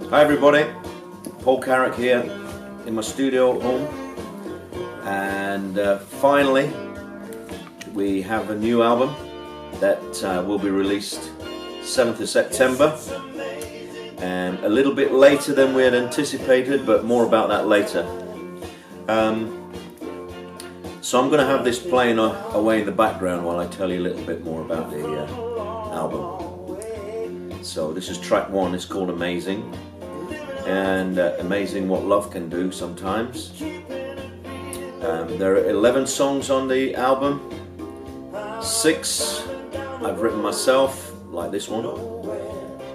Hi everybody, Paul Carrack here in my studio at home, and finally we have a new album that will be released 7th of September, and a little bit later than we had anticipated, but more about that later. So I'm going to have this playing away in the background while I tell you a little bit more about the album. So this is track 1, it's called Amazing, and amazing what love can do sometimes. There are 11 songs on the album, 6 I've written myself, like this one,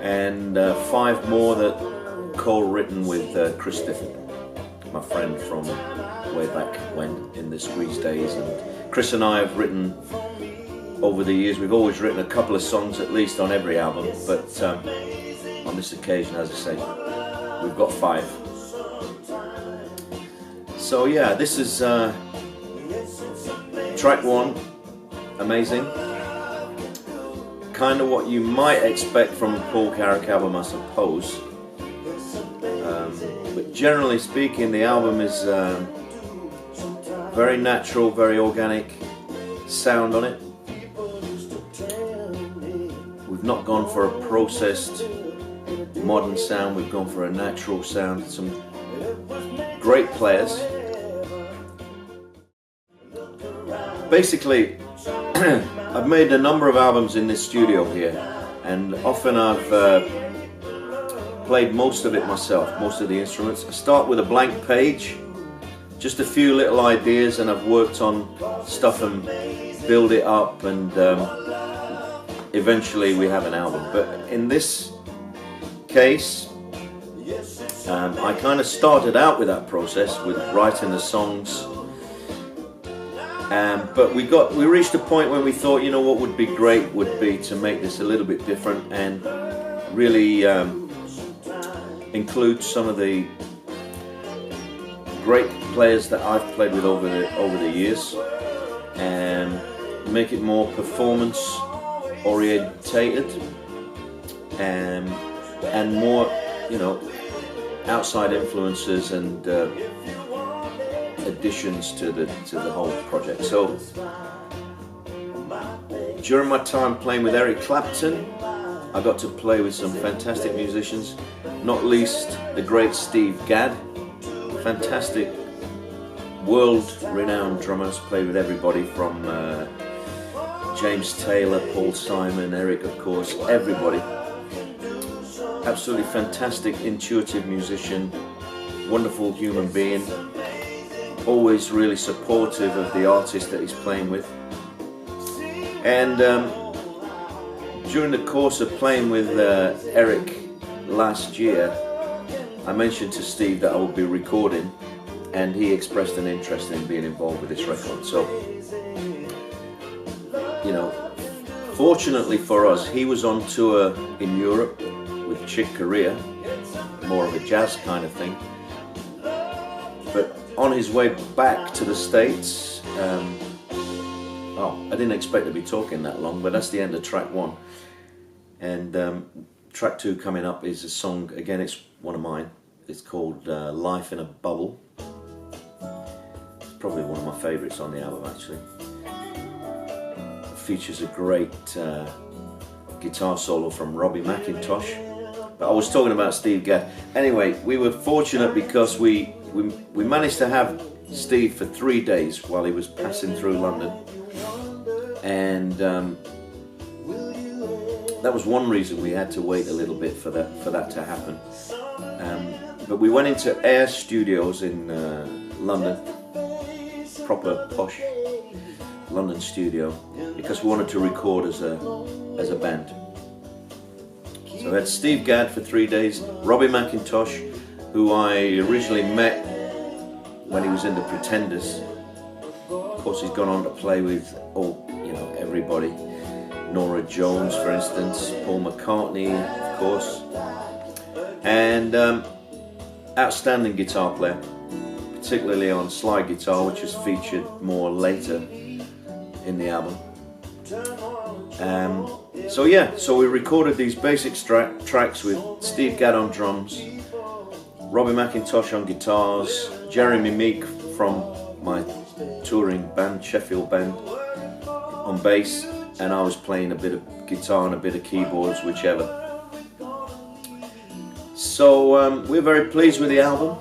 and 5 more that co-written with Chris Difford, my friend from way back when in the Squeeze days. And Chris and I have written over the years, we've always written a couple of songs at least on every album, but on this occasion, as I say, we've got 5. So yeah, this is track 1, Amazing. Kind of what you might expect from a Paul Carrack album, I suppose. But generally speaking, the album is very natural, very organic sound on it. We've not gone for a processed modern sound, we've gone for a natural sound. Some great players. Basically, I've made a number of albums in this studio here, and often I've played most of it myself, most of the instruments. I start with a blank page, just a few little ideas, and I've worked on stuff and build it up, and eventually we have an album. But in this case, I kind of started out with that process, with writing the songs. But we reached a point when we thought, you know, what would be great would be to make this a little bit different and really include some of the great players that I've played with over the years, and make it more performance orientated, and more, you know, outside influences and additions to the whole project. So during my time playing with Eric Clapton, I got to play with some fantastic musicians, not least the great Steve Gadd, fantastic world-renowned drummers. Played with everybody from James Taylor, Paul Simon, Eric, of course, everybody. Absolutely fantastic, intuitive musician, wonderful human being, always really supportive of the artist that he's playing with. And during the course of playing with Eric last year, I mentioned to Steve that I would be recording, and he expressed an interest in being involved with this record. So, you know, fortunately for us, he was on tour in Europe with Chick Corea, more of a jazz kind of thing. But on his way back to the States, I didn't expect to be talking that long, but that's the end of track 1. And track 2 coming up is a song, again, it's one of mine. It's called Life in a Bubble. It's probably one of my favourites on the album, actually. It features a great guitar solo from Robbie McIntosh. But I was talking about Steve Gadd. Anyway, we were fortunate because we managed to have Steve for 3 days while he was passing through London, and that was one reason we had to wait a little bit for that to happen. But we went into Air Studios in London, proper posh London studio, because we wanted to record as a band. So we had Steve Gadd for 3 days, Robbie McIntosh, who I originally met when he was in the Pretenders. Of course, he's gone on to play with everybody. Norah Jones, for instance, Paul McCartney, of course, and outstanding guitar player, particularly on slide guitar, which is featured more later in the album. So we recorded these basic tracks with Steve Gadd on drums, Robbie McIntosh on guitars, Jeremy Meek from my touring band, Sheffield band, on bass, and I was playing a bit of guitar and a bit of keyboards, whichever. So we're very pleased with the album,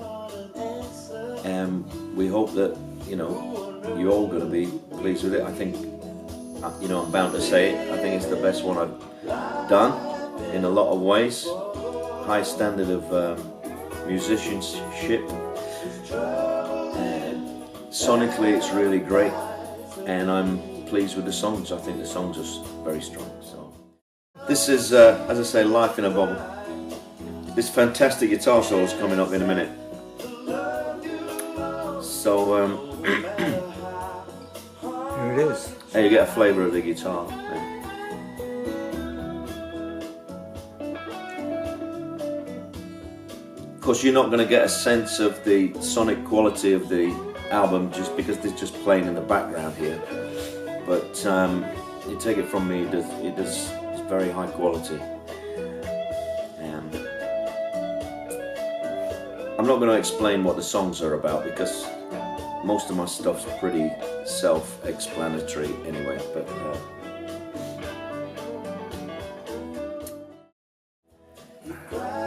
and we hope that, you know, you're all going to be pleased with it. I think, you know, I'm bound to say it, I think it's the best one I've done in a lot of ways. High standard of musicianship. Sonically it's really great, and I'm pleased with the songs. I think the songs are very strong. So this is, as I say, life in a bubble. This fantastic guitar solo is coming up in a minute. So here it is. Hey, you get a flavour of the guitar. Of course, you're not going to get a sense of the sonic quality of the album just because it's just playing in the background here. But you take it from me, it's very high quality. I'm not going to explain what the songs are about because most of my stuff's pretty self-explanatory anyway. But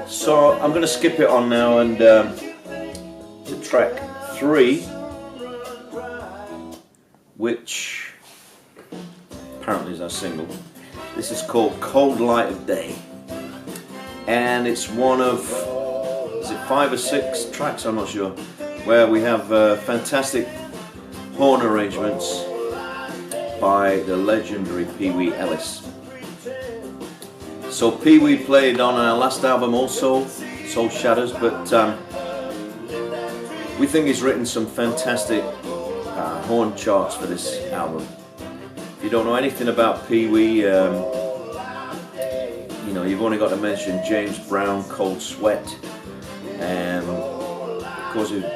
so I'm going to skip it on now and to track 3, which apparently is our single. This is called Cold Light of Day, and it's one of, is it 5 or 6 tracks, I'm not sure, where we have fantastic horn arrangements by the legendary Pee Wee Ellis. So Pee Wee played on our last album also, Soul Shadows, but we think he's written some fantastic horn charts for this album. If you don't know anything about Pee Wee, you know, you've only got to mention James Brown, Cold Sweat, and of course with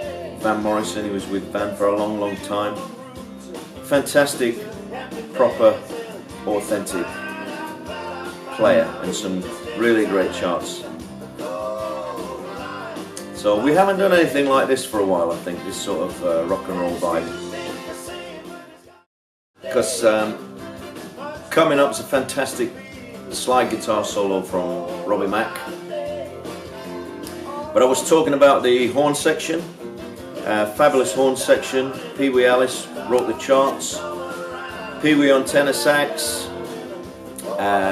Van Morrison. He was with Van for a long time. Fantastic, proper, authentic player, and some really great charts. So we haven't done anything like this for a while, I think, this sort of rock and roll vibe. Because coming up is a fantastic slide guitar solo from Robbie Mac. But I was talking about the horn section, fabulous horn section. Pee Wee Ellis wrote the charts. Pee Wee on tenor sax.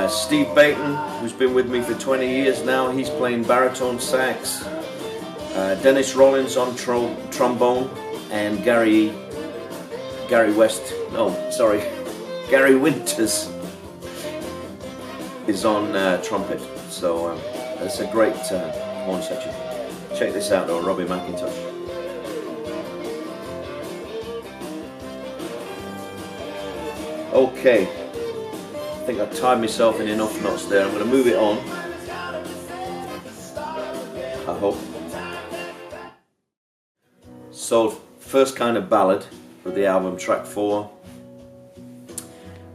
Steve Baton, who's been with me for 20 years now, he's playing baritone sax. Dennis Rollins on trombone, and Gary Winters is on trumpet. So it's a great horn section. Check this out though, Robbie McIntosh. Okay, I think I tied myself in enough knots there. I'm going to move it on, I hope. So first kind of ballad for the album, track 4,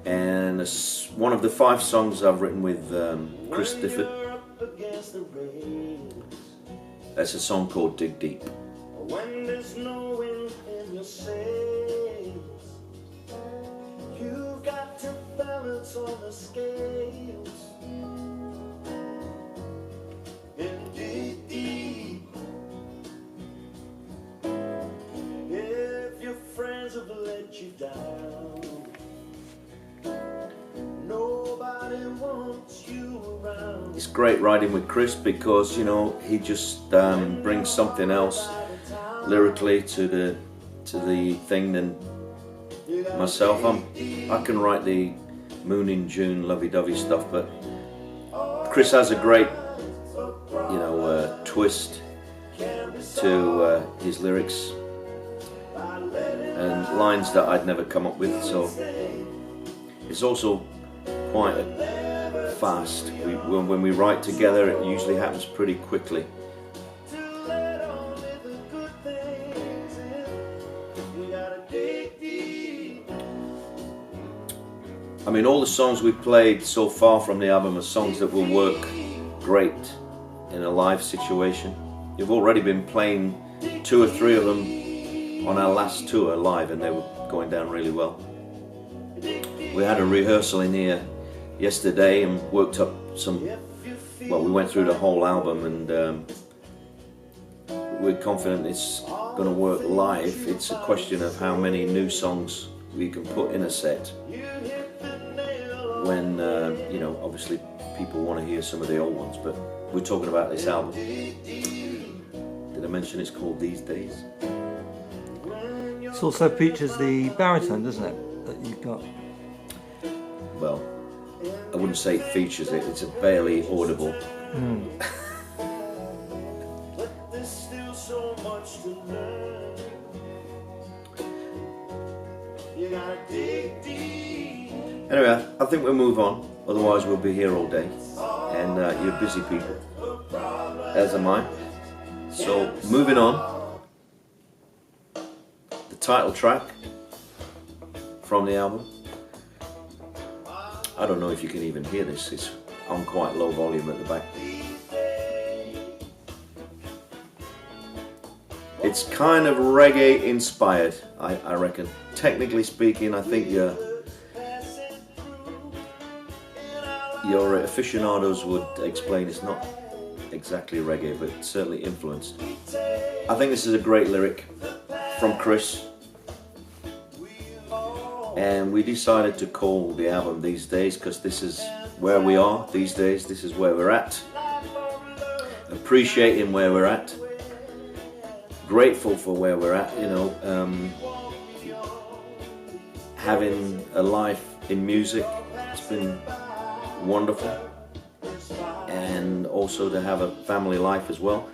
and it's one of the 5 songs I've written with Chris Difford. That's a song called Dig Deep. When there's no wind in your sails, you've got to balance on the scales. And dig deep. If your friends have let you down, nobody wants you around. It's great riding with Chris because, you know, he just brings something else lyrically to the thing than myself. I can write the Moon in June lovey-dovey stuff, but Chris has a great, you know, twist to his lyrics and lines that I'd never come up with. So it's also quite fast. When we write together, it usually happens pretty quickly. I mean, all the songs we've played so far from the album are songs that will work great in a live situation. You've already been playing 2 or 3 of them on our last tour live, and they were going down really well. We had a rehearsal in here yesterday and worked up some, well, we went through the whole album, and we're confident it's going to work live. It's a question of how many new songs we can put in a set when, you know, obviously people want to hear some of the old ones, but we're talking about this album. Did I mention it's called These Days? It also features the baritone, doesn't it, that you've got? Well, I wouldn't say it features it, it's a barely audible. Anyway, I think we'll move on, otherwise we'll be here all day, and you're busy people, as am I. So, moving on, the title track from the album. I don't know if you can even hear this, it's on quite low volume at the back. It's kind of reggae inspired, I reckon. Technically speaking, I think your aficionados would explain it's not exactly reggae, but certainly influenced. I think this is a great lyric from Chris, and we decided to call the album These Days because this is where we are these days, this is where we're at, appreciating where we're at, grateful for where we're at, you know, having a life in music, it's been wonderful, and also to have a family life as well,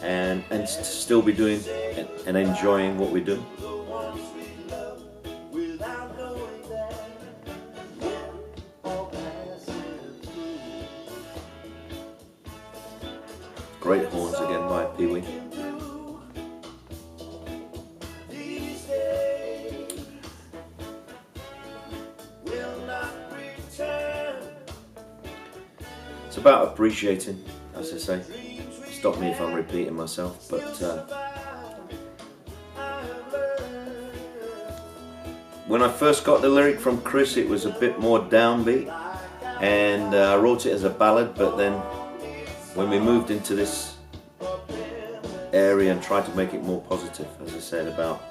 and to still be doing and enjoying what we do. Great horns again by Pee Wee. It's about appreciating, as I say. Stop me if I'm repeating myself, but when I first got the lyric from Chris, it was a bit more downbeat, and I wrote it as a ballad, but then when we moved into this area and tried to make it more positive, as I said, about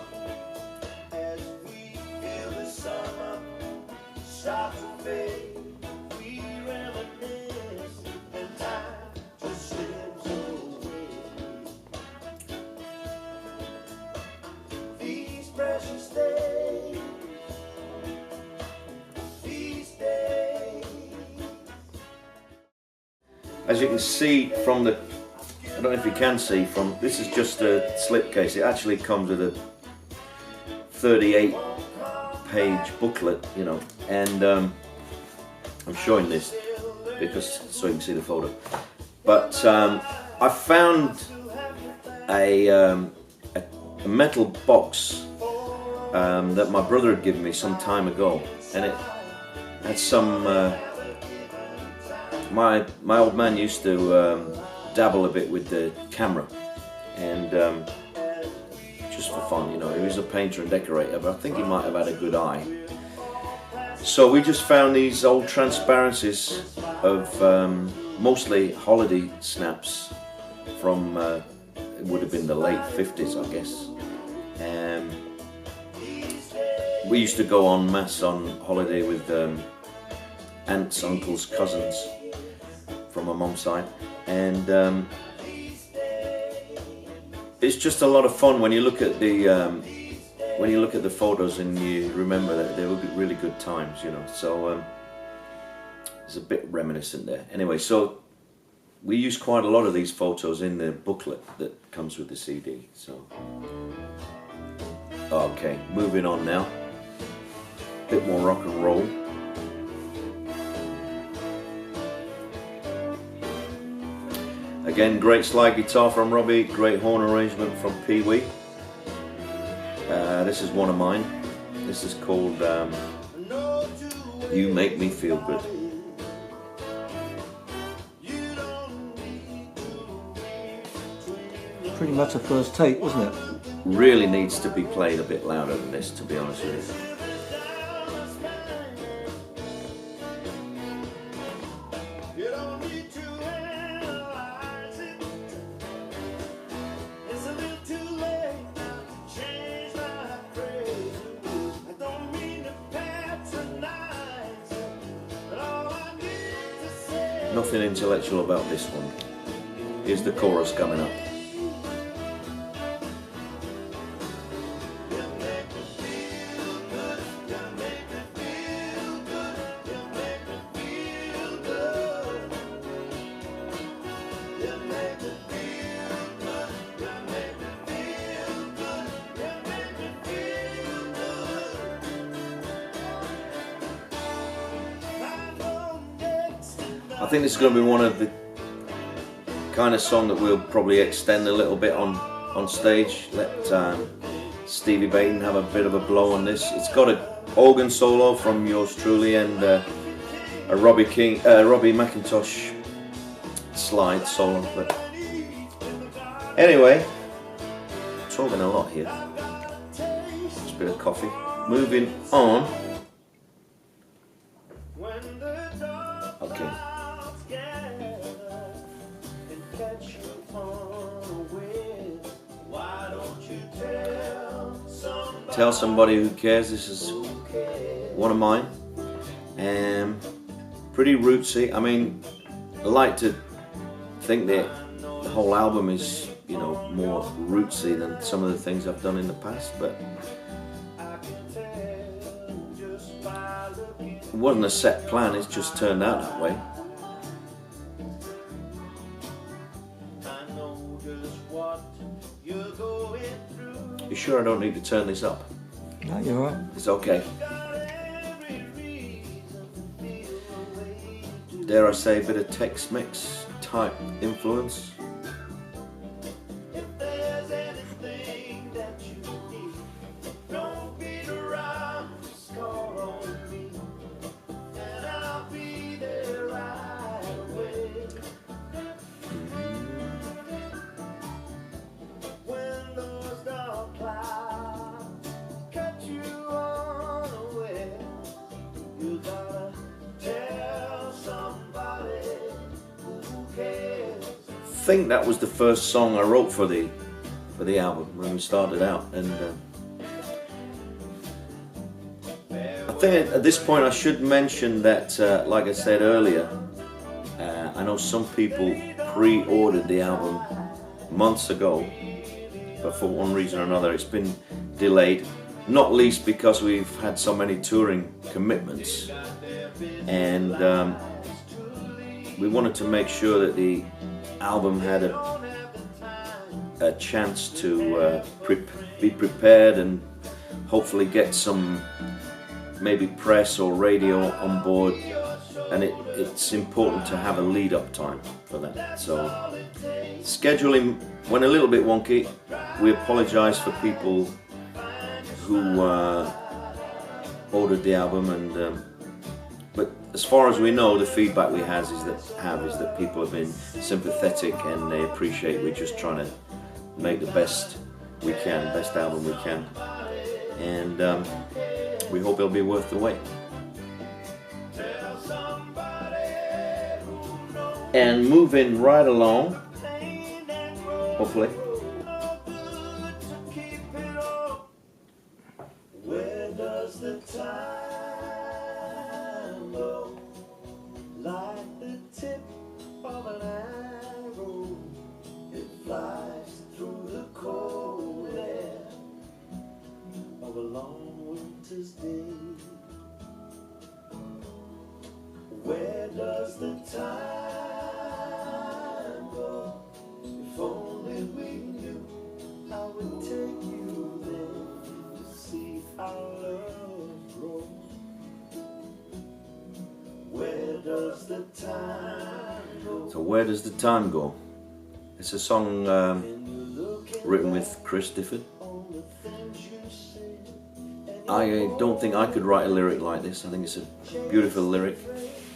as you can see from the, I don't know if you can see from, this is just a slipcase. It actually comes with a 38-page booklet, you know, and I'm showing this because so you can see the photo. But I found a metal box that my brother had given me some time ago, and it had some. My old man used to dabble a bit with the camera, and just for fun, you know. He was a painter and decorator, but I think he might have had a good eye. So we just found these old transparencies of mostly holiday snaps from, it would have been the late 50s, I guess. We used to go en masse on holiday with aunts, uncles, cousins from my mum's side, and it's just a lot of fun when you look at the photos and you remember that they were really good times, you know. So it's a bit reminiscent there. Anyway, so we use quite a lot of these photos in the booklet that comes with the CD. So okay, moving on now. Bit more rock and roll. Again, great slide guitar from Robbie, great horn arrangement from Pee Wee. This is one of mine. This is called You Make Me Feel Good. pretty much a first take, wasn't it? Really needs to be played a bit louder than this, to be honest with you. Nothing intellectual about this one. Here's the chorus coming up. I think this is going to be one of the kind of song that we'll probably extend a little bit on stage. Let Stevie Baton have a bit of a blow on this. It's got a organ solo from yours truly and a Robbie McIntosh slide solo. But anyway, talking a lot here. Just a bit of coffee. Moving on. Okay. Tell Somebody Who Cares. This is one of mine. Pretty rootsy. I mean, I like to think that the whole album is, you know, more rootsy than some of the things I've done in the past, but it wasn't a set plan, it's just turned out that way. You sure I don't need to turn this up? No, you're right. It's okay. Dare I say a bit of Tex-Mex type influence? I think that was the first song I wrote for the album when we started out, and I think at this point I should mention that, like I said earlier, I know some people pre-ordered the album months ago, but for one reason or another it's been delayed, not least because we've had so many touring commitments, and we wanted to make sure that the album had a chance to be prepared and hopefully get some maybe press or radio on board, and it's important to have a lead up time for that. So scheduling went a little bit wonky. We apologize for people who ordered the album, and but as far as we know, the feedback we have is that people have been sympathetic and they appreciate we're just trying to make the best we can, best album we can, and we hope it'll be worth the wait. And moving right along, hopefully. Where does the time go? Like the tip of an arrow, it flies through the cold air of a long winter's day. Where does the time go? If only we knew I would take you there to see our love grow. Where does the time go? So where does the time go? It's a song written with Chris Difford. I don't think I could write a lyric like this. I think it's a beautiful lyric.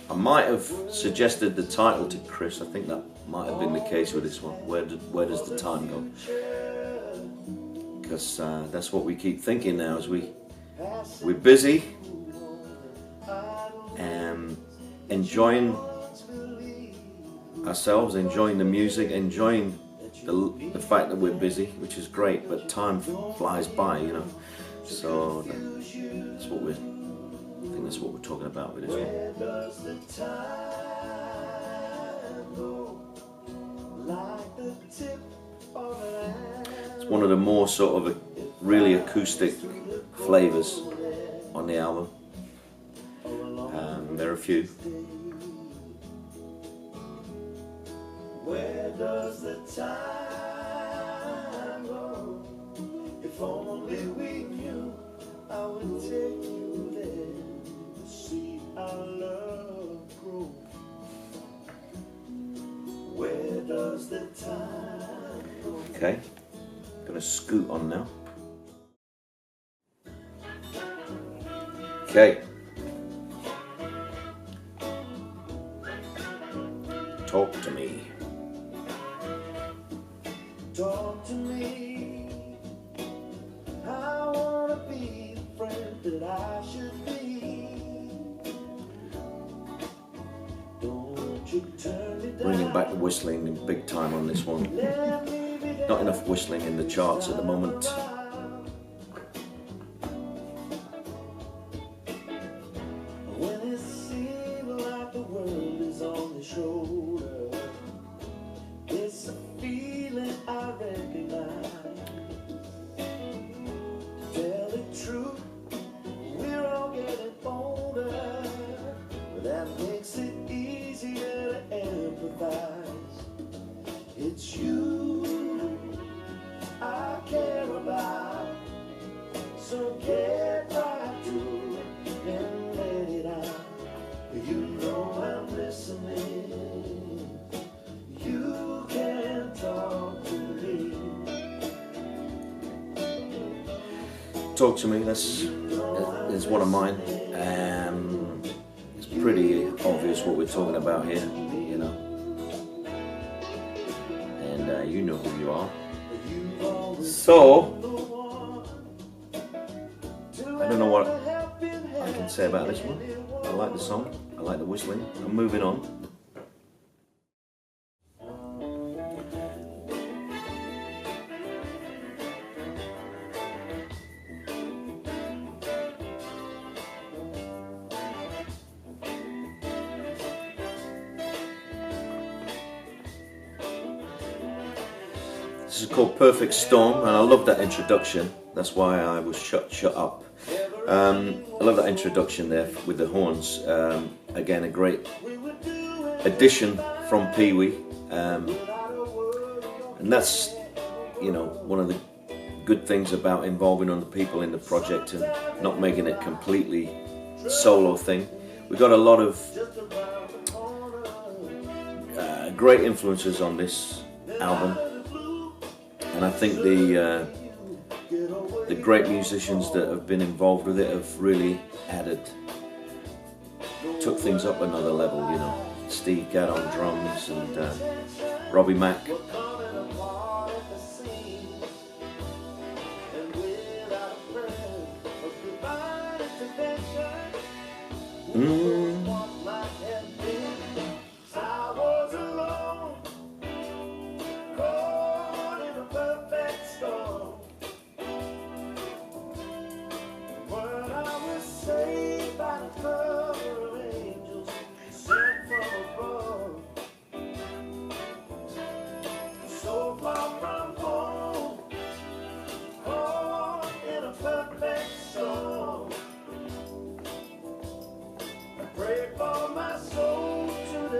I might have suggested the title to Chris. I think that might have been the case with this one. Where does the time go? Because that's what we keep thinking now. As we're busy, enjoying ourselves, enjoying the music, enjoying the fact that we're busy, which is great. But time flies by, you know. So that's what we're. I think that's what we're talking about with this one. It's one of the more sort of really acoustic flavours on the album. There are a few. Where does the time go? If only we knew, I would take you there. See our love grow. Where does the time go? Okay, gonna scoot on now. Okay. Talk to me. Talk to me. I wanna be the friend that I should be. Bringing back the whistling in big time on this one. Not enough whistling in the charts at the moment. When it seems like the world is on the shoulder, it's a feeling I recognize. To tell the truth, we're all getting older, but that makes it easier to empathize. It's you I care about, so get right to it and let it out. You know I'm listening. You can talk to me. Talk to me. That's one of mine. It's pretty obvious what we're talking about here, you know. And you know who you are. So I don't know what I can say about this one. I like the song. I like the whistling. I'm moving on. This is called Perfect Storm, and I love that introduction. That's why I was shut up. I love that introduction there with the horns. Again, a great addition from Pee Wee, and that's, you know, one of the good things about involving other people in the project and not making it completely solo thing. We got a lot of great influences on this album. And I think the great musicians that have been involved with it have really took things up another level, you know. Steve Gadd on drums and Robbie Mack.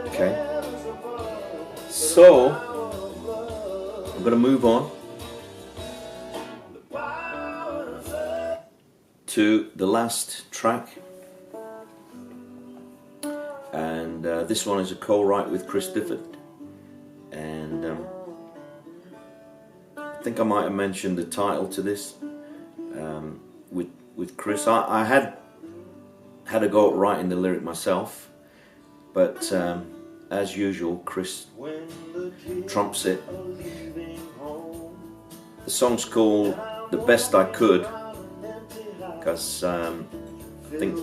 Okay, so I'm going to move on to the last track, and this one is a co-write with Chris Difford, and I think I might have mentioned the title to this with Chris. I had a go at writing the lyric myself, but as usual, Chris trumps it. The song's called "The Best I Could," because I think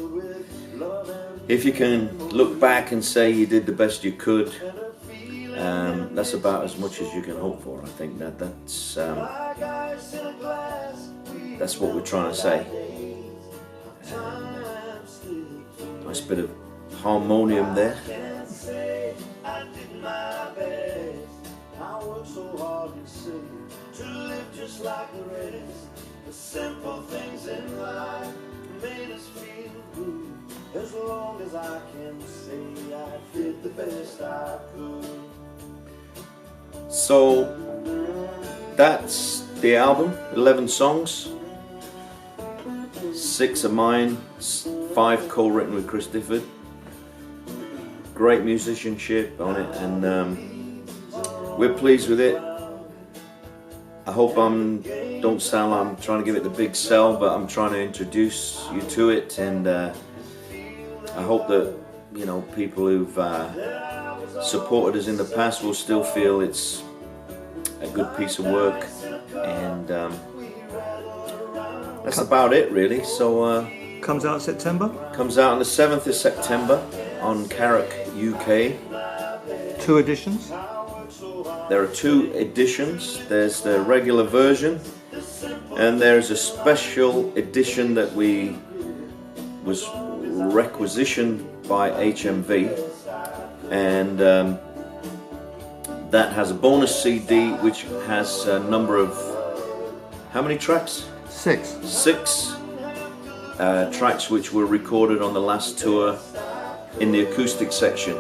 if you can look back and say you did the best you could, that's about as much as you can hope for. I think that's what we're trying to say. Nice bit of harmonium there. To live just like the rest, the simple things in life made us feel good. As long as I can say I did the best I could. So that's the album, 11 songs, 6 of mine, 5 co-written with Chris Difford. Great musicianship on it, and we're pleased with it. I hope don't sound like I'm trying to give it the big sell, but I'm trying to introduce you to it, and I hope that, you know, people who've supported us in the past will still feel it's a good piece of work, and that's about it really. So Comes out in September? comes out on the 7th of September on Carrack, UK. 2 editions? There are 2 editions. There's the regular version, and there's a special edition that was requisitioned by HMV, and that has a bonus CD which has a number of, how many tracks? 6. 6 tracks which were recorded on the last tour in the acoustic section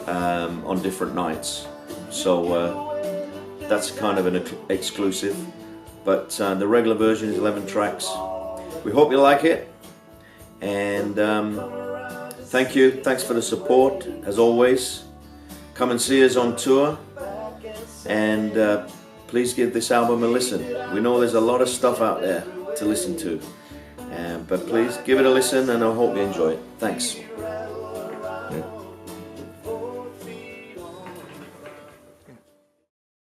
on different nights. So that's kind of an exclusive, but the regular version is 11 tracks. We hope you like it, and thanks for the support as always. Come and see us on tour, and please give this album a listen. We know there's a lot of stuff out there to listen to, but please give it a listen, and I hope you enjoy it. Thanks.